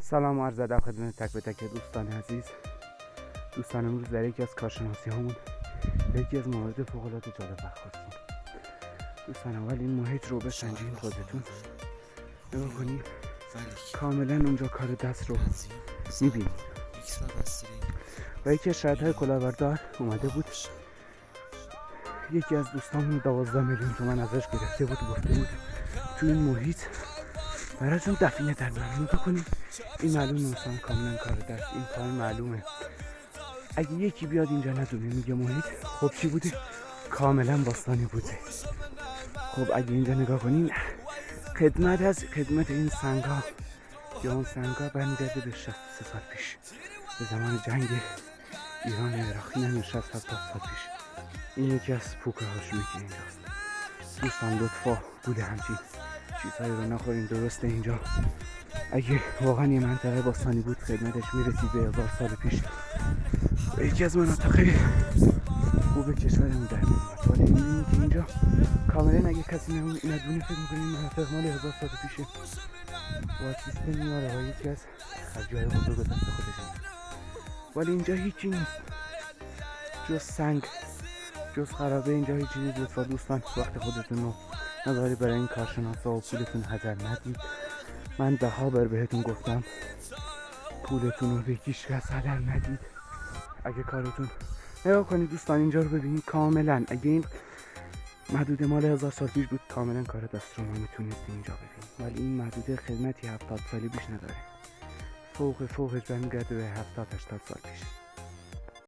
سلام و عرض ادب خدمت تک به تک دوستان عزیز. دوستان امروز در یکی از کارشناسی همون به یکی از موارد فوق العاده جالب برخوردیم. دوستان اول این محیط رو بسنجین، خودتون نگاه کنید، کاملا اونجا کار دست رو میبینید و یکی از شهرهای کلاهبردار اومده بود، یکی از دوستان 12 میلیون تومان ازش گرفته بود، گفته بود تو این محیط براتون دفینه در من. نگاه کنید، این معلومه مثلا کاملا کار دست، این کار معلومه. اگه یکی بیاد اینجا ندونه میگه محیط، خب چی بوده؟ کاملا باستانی بوده. خب اگه اینجا نگاه کنین، خدمت این سنگا یا اون سنگا برمیگرده به 63 سال پیش، به زمان جنگ ایران و عراق. این 60-70 سال پیش. این یکی از پوکه هاشونه که اینجاست. دوستان لطفا گول همچین چیزهایی رو نخورین. درسته اینجا اگه واقعا یه منطقه باستانی بود خدمتش میرسید به 1000 سال پیش و یکی از مناطق خوب کشورمون در میومد، ولی میبینیم که اینجا کاملا اگه کسی ندونه فکر میکنیم مناطق مال 1000 سال پیشه و سیستم میاره و یکی از جای بزرگ دست خودشه، ولی اینجا هیچی نیست جز سنگ، جز خرابه. اینجا هیچی نیست. لطفا دوستان وقت خودتون رو نذاری برای این کارشناسا و پولتون هدر ندید. من 10 بار بهتون گفتم پولتون رو به هیچ کس هدر ندید. اگه کارتون نگاه کنید دوستان، اینجا رو ببینید کاملا، اگه این محدوده مال 1000 سال پیش بود کاملا کار دست رو ما میتونید اینجا ببینید، ولی این محدوده خدمتی 70 سالی بیش نداره. فوقش برمیگرده به 70-80 سال پیش.